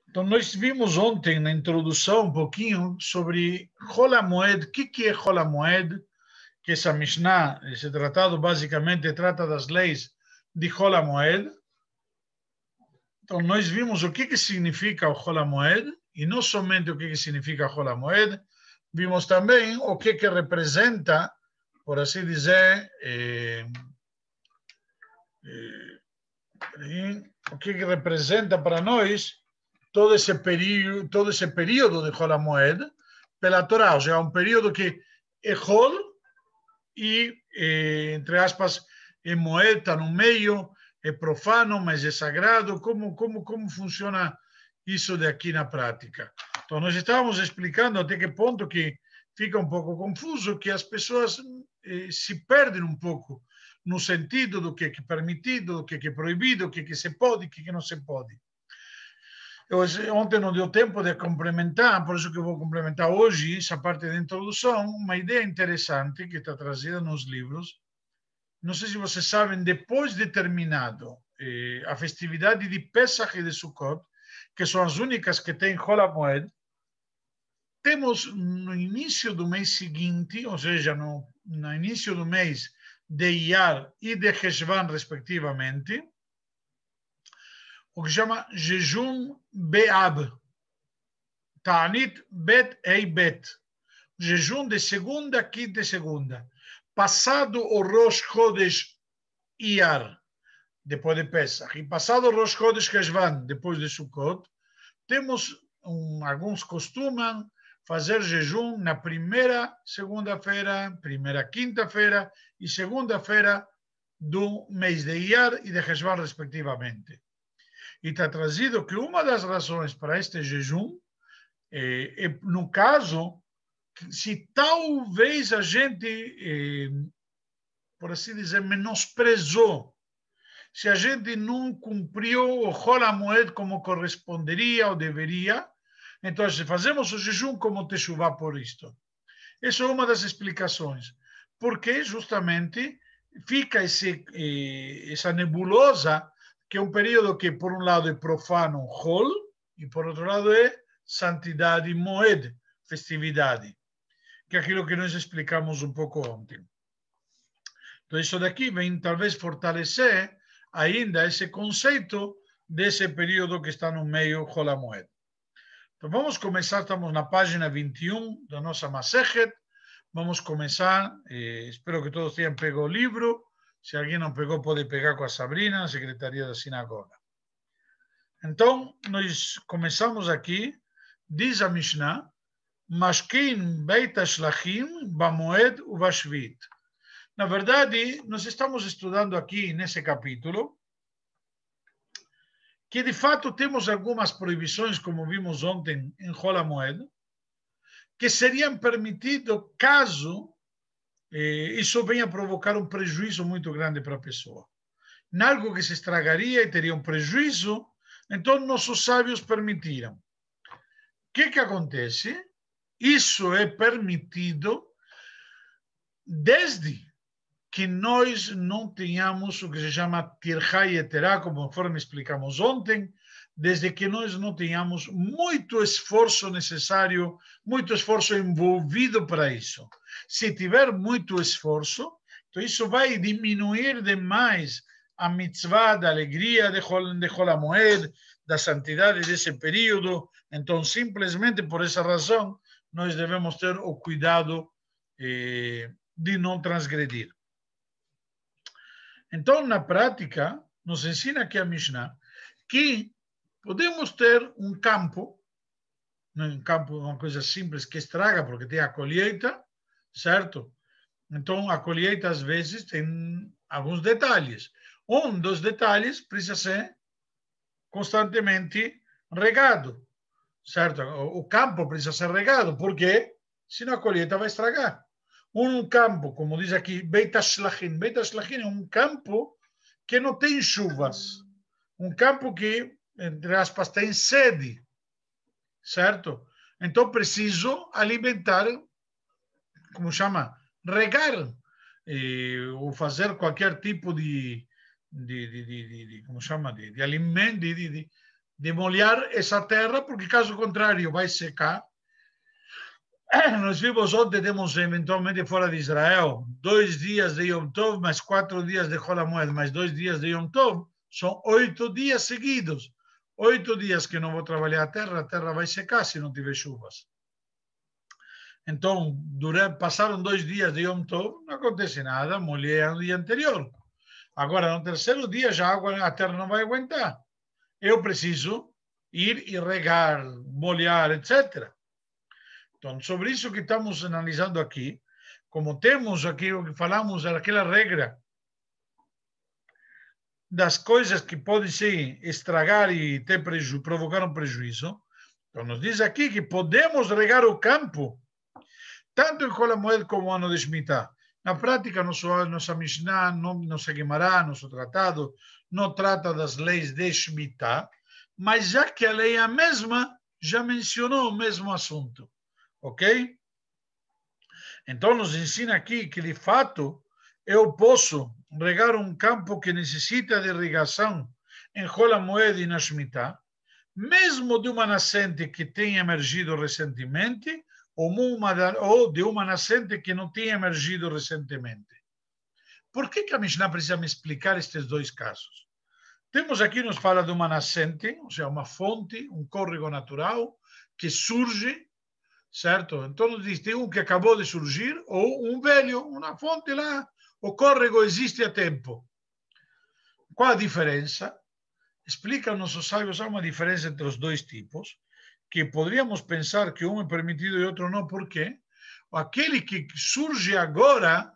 Então, nós vimos ontem na introdução um pouquinho sobre Chol HaMoed. O que é Chol HaMoed? Que essa Mishnah, esse tratado, basicamente trata das leis de Chol HaMoed. Então, nós vimos o que significa o Chol HaMoed, e não somente o que significa Chol HaMoed, vimos também o que representa, por assim dizer, o que representa para nós todo esse período de Chol HaMoed pela Torá, ou seja, um período que é Chol e, entre aspas, é Moed, está no meio, é profano, mas é sagrado. Como funciona isso daqui na prática? Então, nós estávamos explicando até que ponto que fica um pouco confuso, que as pessoas se perdem um pouco no sentido do que é permitido, do que é proibido, o que se pode, o que não se pode. Ontem não deu tempo de complementar, por isso que eu vou complementar hoje essa parte da introdução, uma ideia interessante que está trazida nos livros. Não sei se vocês sabem, depois de terminado a festividade de Pesach e de Sukkot, que são as únicas que tem Chol HaMoed, temos no início do mês seguinte, ou seja, no início do mês de Iyar e de Heshvan, respectivamente, o que chama jejum Be'ab, Ta'anit Bet Ei Bet, jejum de segunda, quinta e segunda. Passado o Rosh Chodesh Iyar, depois de Pesach, e passado o Rosh Chodesh Heshvan, depois de Sukkot, temos alguns costumam fazer jejum na primeira segunda-feira, primeira quinta-feira e segunda-feira do mês de Iyar e de Heshvan, respectivamente. E está trazido que uma das razões para este jejum no caso, se talvez a gente, por assim dizer, menosprezou, se a gente não cumpriu o Chol HaMoed como corresponderia ou deveria, então fazemos o jejum como teshuvá por isto. Essa é uma das explicações. Porque justamente fica essa nebulosa, que é um período que, por um lado, é profano, Chol, e por outro lado é santidade, Moed, festividade, que é aquilo que nós explicamos um pouco ontem. Então, isso daqui vem talvez fortalecer ainda esse conceito desse período que está no meio, Chol HaMoed. Então, vamos começar, estamos na página 21 da nossa Masechet. Vamos começar, espero que todos tenham pego o livro. Se alguém não pegou, pode pegar com a Sabrina, a secretaria da sinagoga. Então, nós começamos aqui, diz a Mishnah, Mashkin Beit HaShlachim Bamoed Ubashvit. Na verdade, nós estamos estudando aqui, nesse capítulo, que de fato temos algumas proibições, como vimos ontem em Chol HaMoed, que seriam permitidas caso isso venha provocar um prejuízo muito grande para a pessoa. Em algo que se estragaria e teria um prejuízo, então nossos sábios permitiram. O que acontece? Isso é permitido desde que nós não tenhamos o que se chama tircha yeterá, conforme explicamos ontem, desde que nós não tenhamos muito esforço necessário, muito esforço envolvido para isso. Se tiver muito esforço, então isso vai diminuir demais a mitzvah da alegria de Chol HaMoed, da santidade desse período. Então, simplesmente por essa razão, nós devemos ter o cuidado de não transgredir. Então, na prática, nos ensina aqui a Mishnah que podemos ter um campo, uma coisa simples que estraga, porque tem a colheita, certo? Então, a colheita, às vezes, tem alguns detalhes. Um dos detalhes precisa ser constantemente regado, certo? O campo precisa ser regado, porque senão a colheita vai estragar. Um campo, como diz aqui, Beit HaShlachim. Beit HaShlachim é um campo que não tem chuvas. Um campo que, entre aspas, tem sede, certo? Então, preciso alimentar, como chama? Regar, ou fazer qualquer tipo de como chama? De alimento, de molhar essa terra, porque caso contrário vai secar. Nós vimos ontem, temos eventualmente fora de Israel 2 dias de Yom Tov, mais 4 dias de Chol HaMoed, mais 2 dias de Yom Tov, são 8 dias seguidos. 8 dias que não vou trabalhar a terra vai secar se não tiver chuvas. Então, passaram 2 dias de Yom Tov, não acontece nada, molhei no dia anterior. Agora, no terceiro dia, já a terra não vai aguentar. Eu preciso ir e regar, molhar, etc. Então, sobre isso que estamos analisando aqui, como temos aqui o que falamos, aquela regra das coisas que podem se estragar e provocar um prejuízo, então nos diz aqui que podemos regar o campo, tanto em Chol HaMoed como no ano de Shemitah. Na prática, nossa Mishnah, nossa Guemará, nosso tratado, não trata das leis de Shemitah, mas já que a lei é a mesma, já mencionou o mesmo assunto. Ok? Então, nos ensina aqui que, de fato, eu posso regar um campo que necessita de irrigação em Chol HaMoed e na Shemitah, mesmo de uma nascente que tenha emergido recentemente, ou de uma nascente que não tenha emergido recentemente. Por que a Mishnah precisa me explicar estes dois casos? Temos aqui, nos fala de uma nascente, ou seja, uma fonte, um córrego natural, que surge, certo? Então nos diz, tem um que acabou de surgir, ou um velho, uma fonte lá, o córrego existe há tempo. Qual a diferença? Explica aos nossos sábios, há uma diferença entre os dois tipos, que poderíamos pensar que um é permitido e outro não. Por quê? Aquele que surge agora,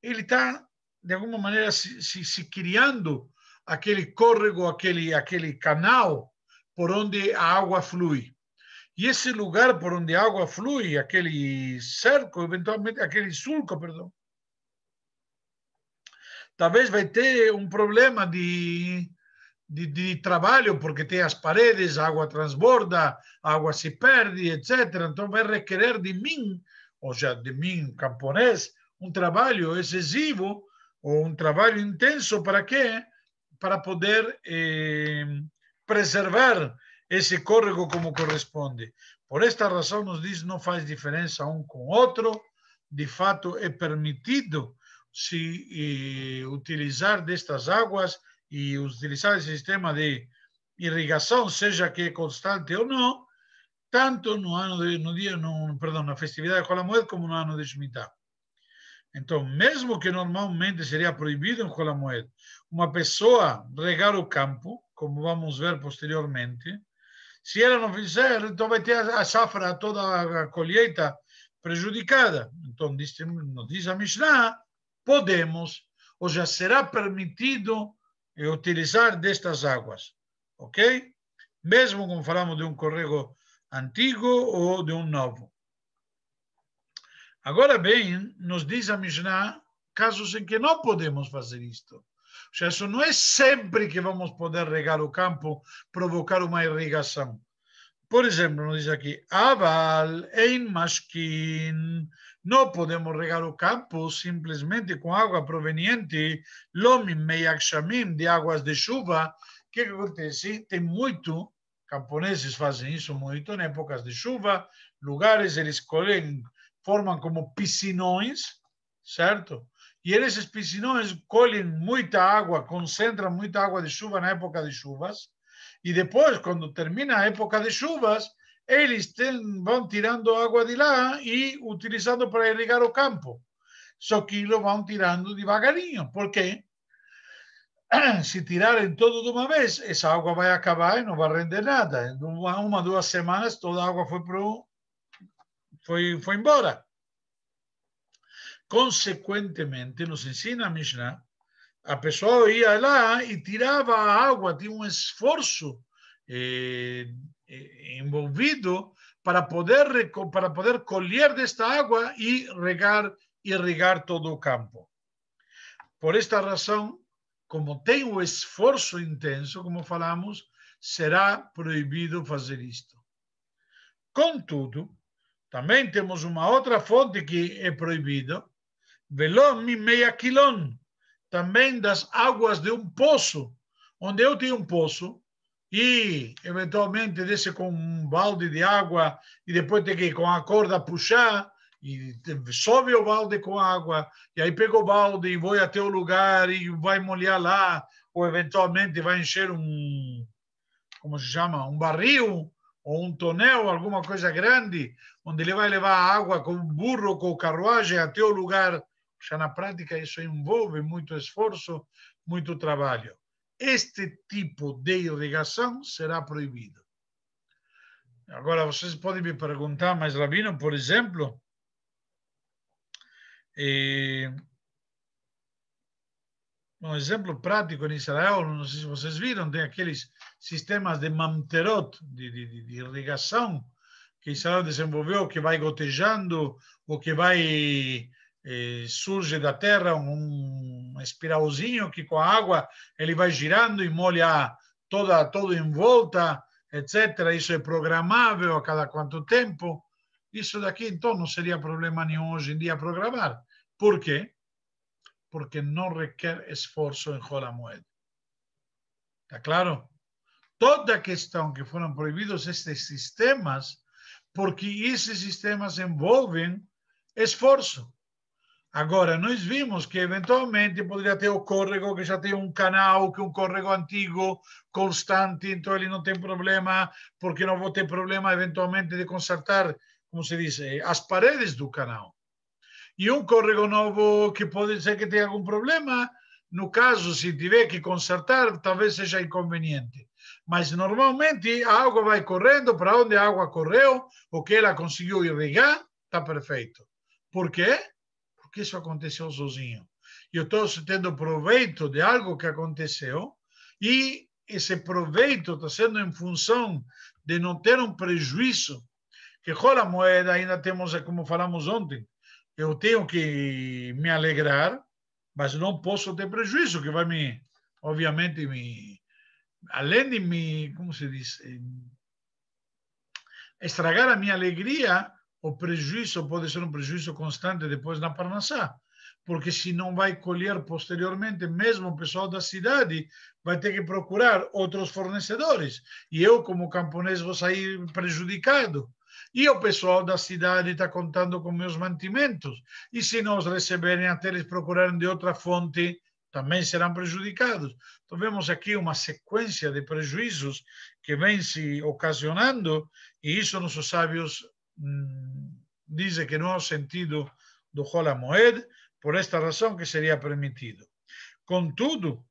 ele está, de alguma maneira, se criando aquele córrego, aquele canal por onde a água flui. E esse lugar por onde a água flui, aquele cerco, eventualmente, aquele sulco, perdão, talvez vai ter um problema de trabalho, porque tem as paredes, a água transborda, a água se perde, etc. Então vai requerer de mim, ou seja, de mim, camponês, um trabalho excessivo, ou um trabalho intenso, para quê? Para poder preservar esse córrego como corresponde. Por esta razão, nos diz, não faz diferença um com o outro, de fato é permitido se utilizar destas águas e utilizar esse sistema de irrigação, seja que é constante ou não, tanto na festividade de Chol HaMoed como no ano de Shemitah. Então, mesmo que normalmente seria proibido em Chol HaMoed uma pessoa regar o campo, como vamos ver posteriormente, se ela não fizer, então vai ter a safra, toda a colheita prejudicada. Então, nos diz a Mishnah, podemos, ou já será permitido utilizar destas águas, ok? Mesmo como falamos de um córrego antigo ou de um novo. Agora bem, nos diz a Mishnah casos em que não podemos fazer isto. Ou seja, isso não é sempre que vamos poder regar o campo, provocar uma irrigação. Por exemplo, nos diz aqui, Aval ein mashkin, não podemos regar o campo simplesmente com água proveniente, lomim meyakshamim, de águas de chuva. O que acontece? Tem muito, camponeses fazem isso muito, em épocas de chuva, lugares eles formam como piscinões, certo? E esses piscinões colhem muita água, concentram muita água de chuva na época de chuvas, e depois, quando termina a época de chuvas, eles vão tirando água de lá e utilizando para irrigar o campo. Só que lo vão tirando devagarinho. Por quê? Se tirarem todo de uma vez, essa água vai acabar e não vai render nada. Em uma 2 semanas, toda a água foi embora. Consequentemente, nos ensina a Mishnah, a pessoa ia lá e tirava a água, tinha um esforço envolvido para poder colher desta água e irrigar todo o campo. Por esta razão, como tem o esforço intenso, como falamos, será proibido fazer isto. Contudo, também temos uma outra fonte que é proibida, velom meia quilon, também das águas de um poço, onde eu tenho um poço e eventualmente desce com um balde de água e depois tem que ir com a corda puxar e sobe o balde com água e aí pega o balde e vai até o lugar e vai molhar lá ou eventualmente vai encher como se chama, um barril ou um tonel, alguma coisa grande, onde ele vai levar a água com o burro, com carruagem até o lugar. Já na prática isso envolve muito esforço, muito trabalho. Este tipo de irrigação será proibido. Agora, vocês podem me perguntar, mas Rabino, por exemplo, um exemplo prático em Israel, não sei se vocês viram, tem aqueles sistemas de mamterot, de irrigação, que Israel desenvolveu, que vai gotejando, ou que vai, surge da terra um espiralzinho que com a água ele vai girando e molha todo em volta, etc. Isso é programável a cada quanto tempo. Isso daqui, então, não seria problema nenhum hoje em dia programar. Por quê? Porque não requer esforço em Hol HaMoed. Está claro? Toda a questão que foram proibidos estes sistemas, porque esses sistemas envolvem esforço. Agora, nós vimos que eventualmente poderia ter o córrego, que já tem um canal, que é um córrego antigo, constante, então ele não tem problema, porque não vou ter problema eventualmente de consertar, como se diz, as paredes do canal. E um córrego novo que pode ser que tenha algum problema, no caso, se tiver que consertar, talvez seja inconveniente. Mas normalmente a água vai correndo para onde a água correu, o que ela conseguiu irrigar, está perfeito. Por quê? Porque isso aconteceu sozinho. Eu estou tendo proveito de algo que aconteceu e esse proveito está sendo em função de não ter um prejuízo. Que Hol HaMoed ainda temos, como falamos ontem, eu tenho que me alegrar, mas não posso ter prejuízo, que vai me, obviamente, além de me, como se diz, estragar a minha alegria, o prejuízo pode ser um prejuízo constante depois na Parnassá, porque se não vai colher posteriormente, mesmo o pessoal da cidade vai ter que procurar outros fornecedores, e eu, como camponês, vou sair prejudicado. E o pessoal da cidade está contando com meus mantimentos. E se não os receberem até eles procurarem de outra fonte, também serão prejudicados. Então, vemos aqui uma sequência de prejuízos que vem se ocasionando, e isso nossos sábios dizem que não é o sentido do Hol HaMoed, por esta razão que seria permitido. Contudo,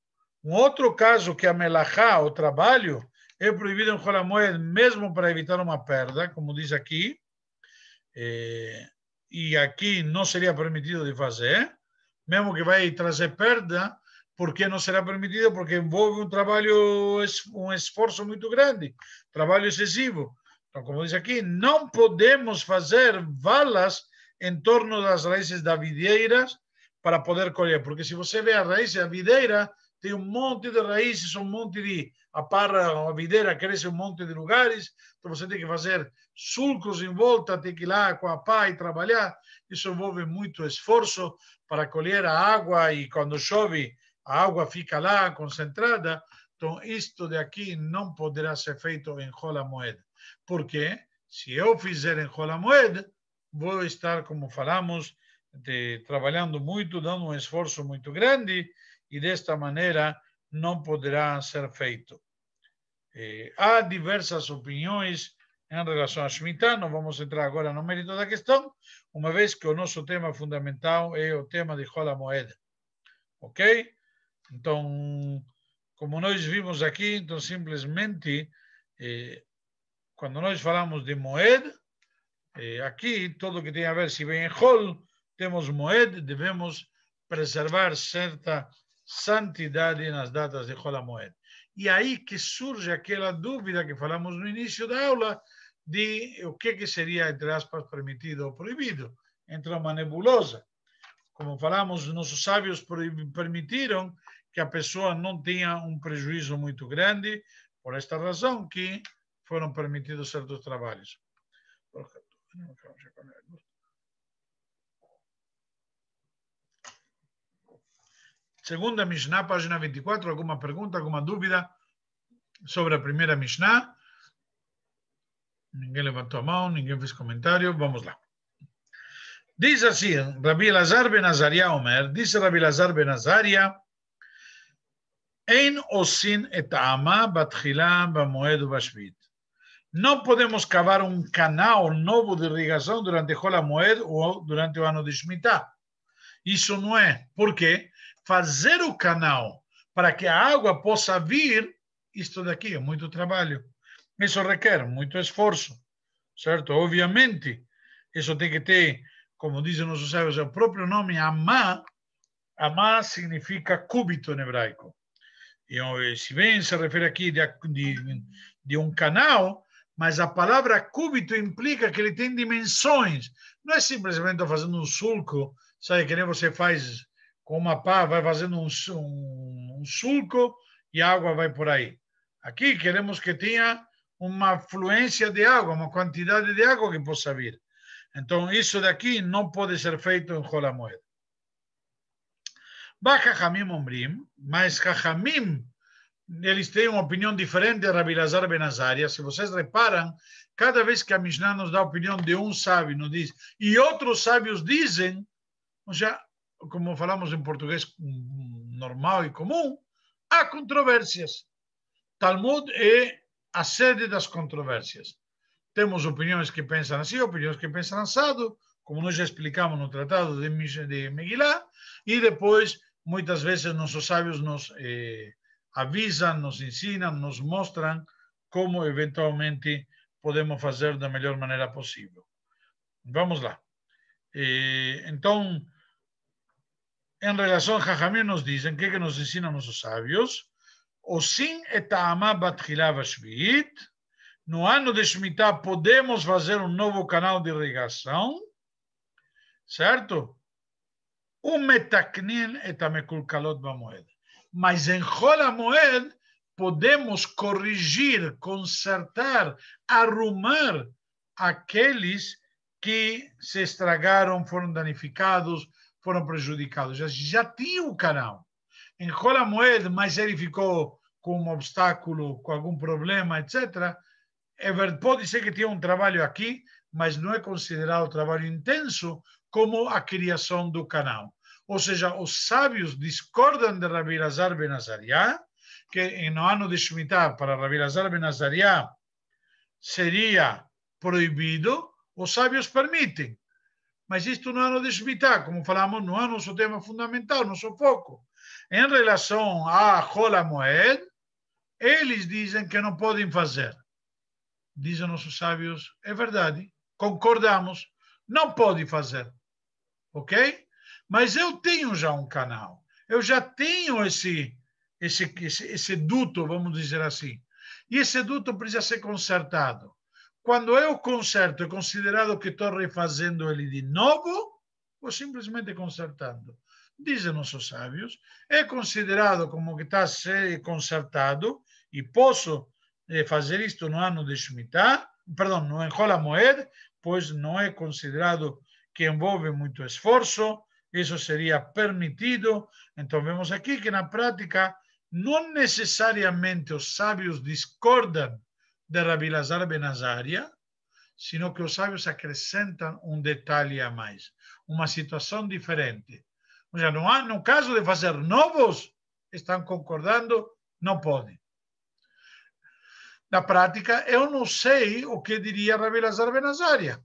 um outro caso que a melachá, o trabalho, é proibido em Hol HaMoed, mesmo para evitar uma perda, como diz aqui, e aqui não seria permitido de fazer, mesmo que vai trazer perda, porque não será permitido? Porque envolve um trabalho, um esforço muito grande, trabalho excessivo. Então, como diz aqui, não podemos fazer valas em torno das raízes das videiras para poder colher, porque se você vê a raiz da videira, tem um monte de raízes, um monte de... A videira cresce em um monte de lugares, então você tem que fazer sulcos em volta, tem que ir lá com a pá e trabalhar. Isso envolve muito esforço para colher a água e quando chove, a água fica lá concentrada. Então, isto de aqui não poderá ser feito em Hol HaMoed. Porque se eu fizer em Hol HaMoed, vou estar, como falamos, trabalhando muito, dando um esforço muito grande, e desta maneira não poderá ser feito. Há diversas opiniões em relação a Shemitah, não vamos entrar agora no mérito da questão, uma vez que o nosso tema fundamental é o tema de Hol HaMoed. Ok? Então, como nós vimos aqui, então simplesmente, quando nós falamos de Moed, aqui tudo que tem a ver, se vem em Hol, temos Moed, devemos preservar certa santidade nas datas de Hol HaMoed. E aí que surge aquela dúvida que falamos no início da aula de o que seria, entre aspas, permitido ou proibido. Entra uma nebulosa. Como falamos, nossos sábios permitiram que a pessoa não tenha um prejuízo muito grande, por esta razão que foram permitidos certos trabalhos. Segunda Mishnah, página 24, alguma pergunta, alguma dúvida? sobre a primeira Mishnah. Ninguém levantou a mão, ninguém fez comentário. Vamos lá. Diz assim, Rabi Elazar ben Azaria Omer, diz Rabi Elazar ben Azaria, Ein osin et ha'ama batchila bamoed ubashvit. Não podemos cavar um canal novo de irrigação durante Hol HaMoed ou durante o ano de Shemitah. Isso não é. Por quê? Fazer o canal para que a água possa vir, isto daqui é muito trabalho. Isso requer muito esforço, certo? Obviamente, isso tem que ter, como dizem nossos sábios, o próprio nome, Amá. Amá significa cúbito em hebraico. E, se bem se refere aqui de um canal, mas a palavra cúbito implica que ele tem dimensões. Não é simplesmente fazendo um sulco, sabe, que nem você faz com uma pá, vai fazendo um sulco e a água vai por aí. Aqui queremos que tenha uma fluência de água, uma quantidade de água que possa vir. Então, isso daqui não pode ser feito em Hol HaMoed. Chachamim Omrim, mas Chachamim, eles têm uma opinião diferente de Rabi Elazar ben Azaria. Se vocês reparam, cada vez que a Mishnah nos dá a opinião de um sábio, nos diz, e outros sábios dizem, já, como falamos em português normal e comum, há controvérsias. Talmud é a sede das controvérsias. Temos opiniões que pensam assim, opiniões que pensam assado, como nós já explicamos no tratado de Megillah, e depois, muitas vezes, nossos sábios nos avisam, nos ensinam, nos mostram como, eventualmente, podemos fazer da melhor maneira possível. Vamos lá. Então, em relação a Chachamim, nos dizem, que nos ensinam nossos sábios? Osim et ha'ama batchila vashviit. No ano de Shemitah, podemos fazer um novo canal de irrigação, certo? Umetaknin et hamekulkalot bamoed. Mas em Hol HaMoed, podemos corrigir, consertar, arrumar aqueles que se estragaram, foram danificados, foram prejudicados. Já tinha o canal. Em Hol HaMoed, mas ele ficou com um obstáculo, com algum problema, etc., pode ser que tenha um trabalho aqui, mas não é considerado trabalho intenso como a criação do canal. Ou seja, os sábios discordam de Rabi Elazar ben Azaria, que no ano de Shemitah, para Rabi Elazar ben Azaria, seria proibido, os sábios permitem. Mas isto no ano de Shemitah, como falamos, não é nosso tema fundamental, nosso foco. Em relação a Hol HaMoed, eles dizem que não podem fazer. Dizem nossos sábios, é verdade, concordamos, não pode fazer, ok? Mas eu tenho já um canal, eu já tenho esse duto, vamos dizer assim, e esse duto precisa ser consertado. Quando eu conserto, é considerado que estou refazendo ele de novo ou simplesmente consertando? Dizem nossos sábios, é considerado como que está a ser consertado e posso fazer isto no ano de Shemitah, perdão, no Hol HaMoed, pois não é considerado que envolve muito esforço, isso seria permitido. Então vemos aqui que na prática não necessariamente os sábios discordam de Rabi Elazar ben Azaria, sino que os sábios acrescentam um detalhe a mais, uma situação diferente. Ou seja, no caso de fazer novos, estão concordando, não podem. Na prática, eu não sei o que diria Rabi Elazar ben Azaria.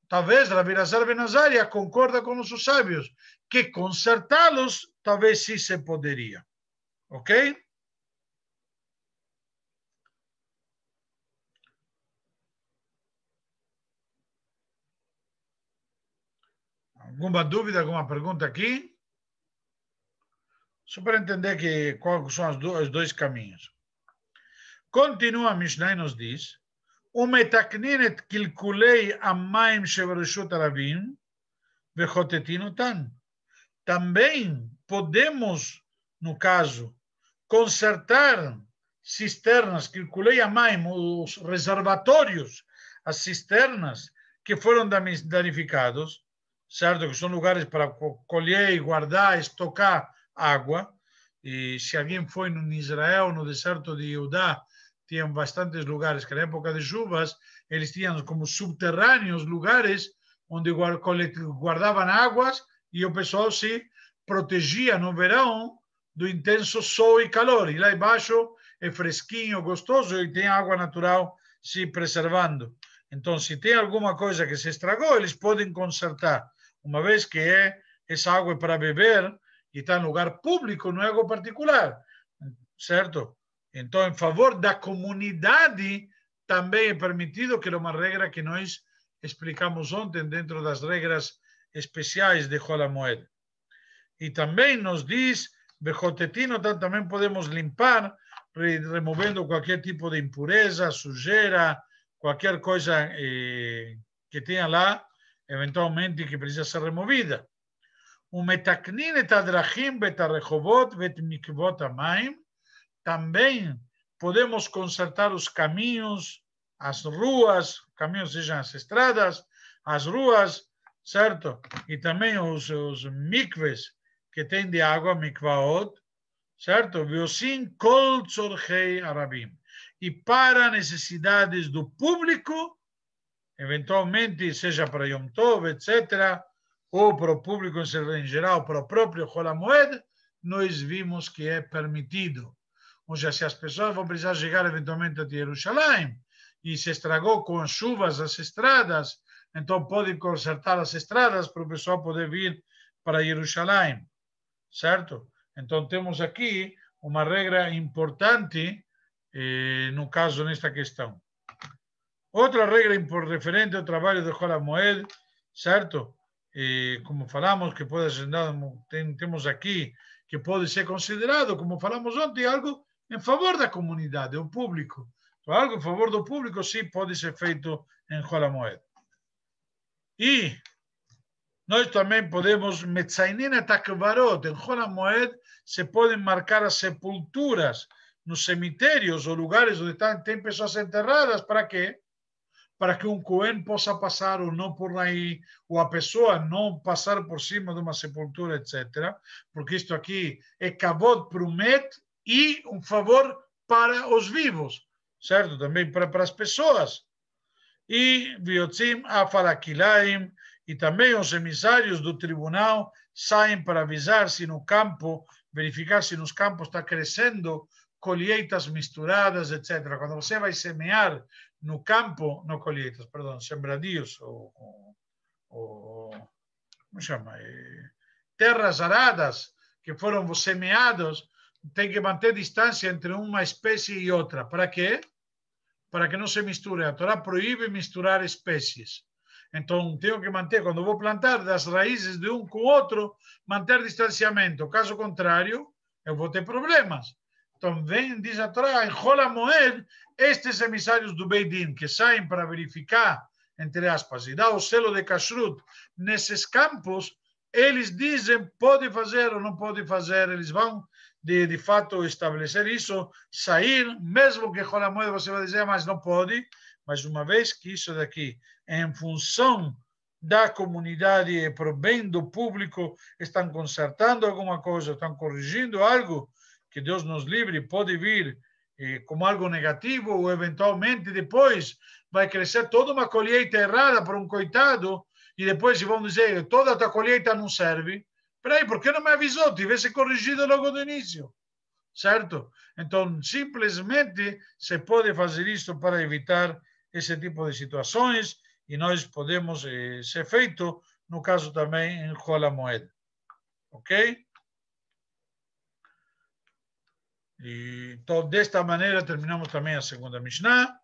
Talvez Rabi Elazar ben Azaria concorda com os sábios que consertá-los, talvez sim se poderia. Ok? Alguma dúvida, alguma pergunta aqui? Só para entender quais são os dois caminhos. Continua a Mishnah e nos diz: Umetaknin et kilkulei amaim shebereshut arabim vechotetin otan. Também podemos, no caso, consertar cisternas, kilkulei amaim, os reservatórios, as cisternas que foram danificados, certo? Que são lugares para colher e guardar, estocar água. E se alguém foi em Israel, no deserto de Judá, tinham bastantes lugares que na época de chuvas eles tinham como subterrâneos lugares onde guardavam águas e o pessoal se protegia no verão do intenso sol e calor. E lá embaixo é fresquinho, gostoso e tem água natural se preservando. Então, se tem alguma coisa que se estragou, eles podem consertar, uma vez que essa água é para beber e está em lugar público, não é água particular, certo? Então, em favor da comunidade, também é permitido, que era uma regra que nós explicamos ontem dentro das regras especiais de Hol HaMoed. E também nos diz, Bejotetino, também podemos limpar, removendo qualquer tipo de impureza, sujeira, qualquer coisa que tenha lá, eventualmente que precisa ser removida. ומתקנין את הדרכים ואת הרחובות ואת מקוות המים. Também podemos consertar os caminhos, as ruas, caminhos sejam as estradas, as ruas, certo? E também os mikves que tem de água, mikvaot, certo? Veosim kol tzorchei arabim. E para necessidades do público, eventualmente, seja para Yom Tov, etc., ou para o público em geral, para o próprio Hol HaMoed, nós vimos que é permitido. Ou seja, se as pessoas vão precisar chegar eventualmente a Jerusalém e se estragou com as chuvas as estradas, então podem consertar as estradas para o pessoal poder vir para Jerusalém, certo? Então temos aqui uma regra importante no caso nesta questão. Outra regra referente ao trabalho de Hol HaMoed, certo? Como falamos, que pode ser, temos aqui, que pode ser considerado, como falamos ontem, algo em favor da comunidade, do público. Então, algo em favor do público, sim, pode ser feito em Hol HaMoed. E nós também podemos, Metzainin et HaKvarot, em Hol HaMoed, se podem marcar as sepulturas nos cemitérios ou lugares onde tem pessoas enterradas, para quê? Para que um Cohen possa passar ou não por aí, ou a pessoa não passar por cima de uma sepultura, etc. Porque isto aqui é kavod para o Met e um favor para os vivos, certo? Também para as pessoas. E Viotzim Afalakilaim, e também os emissários do tribunal saem para avisar se no campo, verificar se nos campos está crescendo colheitas misturadas, etc. Quando você vai semear no campo, não colheitas, perdão, sembradios, como chama? Terras aradas que foram semeados, tem que manter distância entre uma espécie e outra. Para quê? Para que não se misture. A Torá proíbe misturar espécies. Então, tenho que manter, quando vou plantar, das raízes de um com o outro, manter distanciamento. Caso contrário, eu vou ter problemas. Então, diz a Torá, em Hol HaMoed, estes emissários do Beit Din, que saem para verificar, entre aspas, e dar o selo de kashrut nesses campos, eles dizem, pode fazer ou não pode fazer, eles vão, de fato, estabelecer isso, sair, mesmo que Hol HaMoed você vai dizer, mas não pode, mas uma vez que isso daqui, em função da comunidade e para o bem do público, estão consertando alguma coisa, estão corrigindo algo, que Deus nos livre, pode vir como algo negativo, ou eventualmente depois vai crescer toda uma colheita errada para um coitado, e depois vão dizer, toda a tua colheita não serve. Peraí, por que não me avisou? Tivesse corrigido logo do início, certo? Então, simplesmente se pode fazer isso para evitar esse tipo de situações, e nós podemos ser feito, no caso também, em Hol HaMoed. Ok? E, então, desta maneira, terminamos também a segunda Mishnah,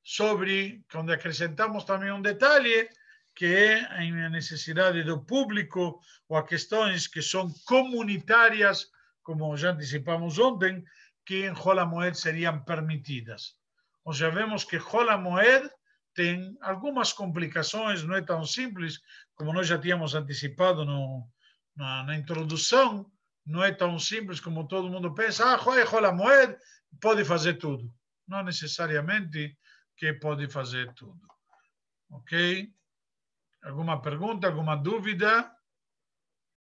sobre, onde acrescentamos também um detalhe, que é a necessidade do público, ou a questões que são comunitárias, como já antecipamos ontem, que em Hol HaMoed seriam permitidas. Ou seja, vemos que Hol HaMoed tem algumas complicações, não é tão simples, como nós já tínhamos antecipado na introdução, não é tão simples como todo mundo pensa, Hol HaMoed pode fazer tudo. Não necessariamente que pode fazer tudo. Ok? Alguma pergunta, alguma dúvida?